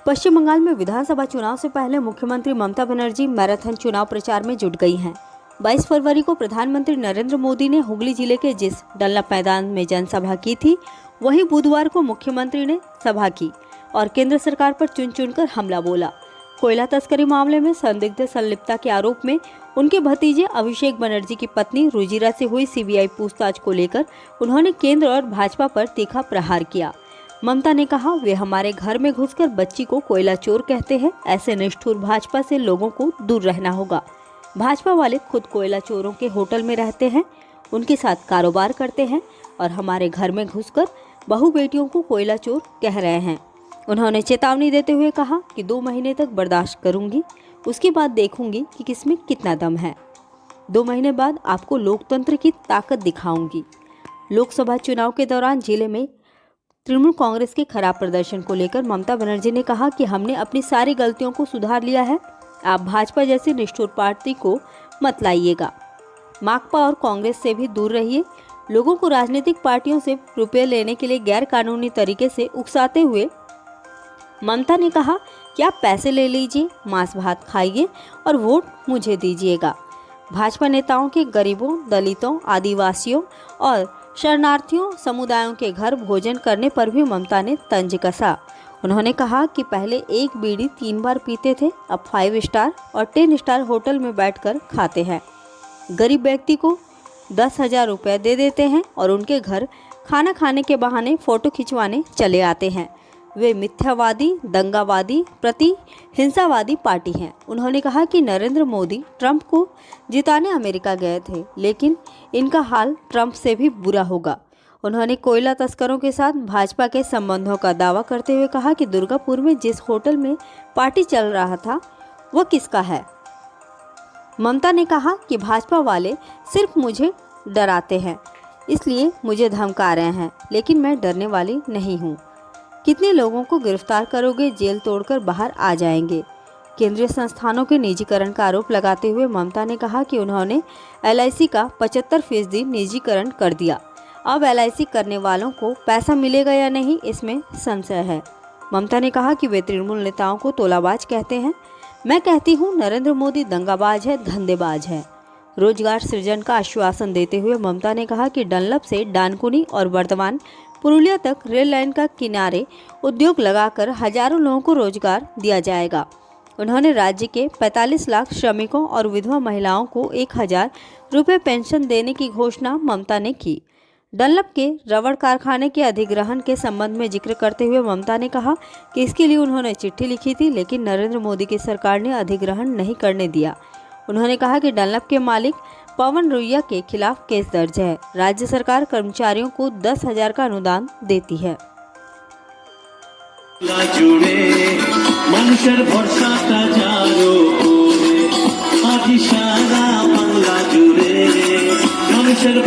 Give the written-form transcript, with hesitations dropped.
पश्चिम बंगाल में विधानसभा चुनाव से पहले मुख्यमंत्री ममता बनर्जी मैराथन चुनाव प्रचार में जुट गई हैं। 22 फरवरी को प्रधानमंत्री नरेंद्र मोदी ने हुगली जिले के जिस डनलप मैदान में जनसभा की थी, वहीं बुधवार को मुख्यमंत्री ने सभा की और केंद्र सरकार पर चुन चुनकर हमला बोला। कोयला तस्करी मामले में संदिग्ध संलिप्तता के आरोप में उनके भतीजे अभिषेक बनर्जी की पत्नी रुजिरा से हुई सीबीआई पूछताछ को लेकर उन्होंने केंद्र और भाजपा पर तीखा प्रहार किया। ममता ने कहा, वे हमारे घर में घुसकर बच्ची को कोयला चोर कहते हैं। ऐसे निष्ठुर भाजपा से लोगों को दूर रहना होगा। भाजपा वाले खुद कोयला चोरों के होटल में रहते हैं, उनके साथ कारोबार करते हैं और हमारे घर में घुसकर बहू बेटियों को कोयला चोर कह रहे हैं। उन्होंने चेतावनी देते हुए कहा कि 2 महीने तक बर्दाश्त करूंगी, उसके बाद देखूंगी कि किसमें कितना दम है। 2 महीने बाद आपको लोकतंत्र की ताकत दिखाऊंगी। लोकसभा चुनाव के दौरान जिले में तृणमूल कांग्रेस के खराब प्रदर्शन को लेकर ममता बनर्जी ने कहा कि हमने अपनी सारी गलतियों को सुधार लिया है। आप भाजपा जैसी निष्ठुर पार्टी को मत लाइएगा। माकपा और कांग्रेस से भी दूर रहिए। लोगों को राजनीतिक पार्टियों से रुपये लेने के लिए गैर कानूनी तरीके से उकसाते हुए ममता ने कहा कि आप पैसे ले लीजिए, मांस भात खाइए और वोट मुझे दीजिएगा। भाजपा नेताओं के गरीबों, दलितों, आदिवासियों और शरणार्थियों समुदायों के घर भोजन करने पर भी ममता ने तंज कसा। उन्होंने कहा कि पहले एक बीड़ी 3 बार पीते थे, अब 5 स्टार और 10 स्टार होटल में बैठकर खाते हैं। गरीब व्यक्ति को 10,000 रुपये दे देते हैं और उनके घर खाना खाने के बहाने फोटो खिंचवाने चले आते हैं। वे मिथ्यावादी, दंगावादी, हिंसावादी पार्टी हैं। उन्होंने कहा कि नरेंद्र मोदी ट्रंप को जिताने अमेरिका गए थे, लेकिन इनका हाल ट्रंप से भी बुरा होगा। उन्होंने कोयला तस्करों के साथ भाजपा के संबंधों का दावा करते हुए कहा कि दुर्गापुर में जिस होटल में पार्टी चल रहा था वह किसका है। ममता ने कहा कि भाजपा वाले सिर्फ मुझे डराते हैं, इसलिए मुझे धमका रहे हैं, लेकिन मैं डरने वाली नहीं हूँ। कितने लोगों को गिरफ्तार करोगे, जेल तोड़कर बाहर आ जाएंगे। केंद्रीय संस्थानों के निजीकरण का आरोप लगाते हुए ममता ने कहा कि उन्होंने LIC का 75% निजीकरण कर दिया। अब LIC करने वालों को पैसा मिलेगा या नहीं, इसमें संशय है। ममता ने कहा कि वे तृणमूल नेताओं को तोलाबाज कहते हैं। मैं कहती हूँ नरेंद्र मोदी दंगाबाज है, धंधेबाज है। रोजगार सृजन का आश्वासन देते हुए ममता ने कहा कि डनलप से डानकुनी और वर्धमान पुरुलिया तक रेल लाइन का किनारे उद्योग लगाकर हजारों लोगों को रोजगार दिया जाएगा। उन्होंने राज्य के 45 लाख श्रमिकों और विधवा महिलाओं को 1,000 रुपये पेंशन देने की घोषणा ममता ने की। डनलप के रबड़ कारखाने के अधिग्रहण के संबंध में जिक्र करते हुए ममता ने कहा कि इसके लिए उन्होंने चिट्ठी लिखी थी, लेकिन नरेंद्र मोदी की सरकार ने अधिग्रहण नहीं करने दिया। उन्होंने कहा कि डनलप के मालिक पवन रुइया के खिलाफ केस दर्ज है। राज्य सरकार कर्मचारियों को 10,000 का अनुदान देती है। মানুষের ভরসাটা যারো করে আজি সারা বাংলা জুড়ে মানুষের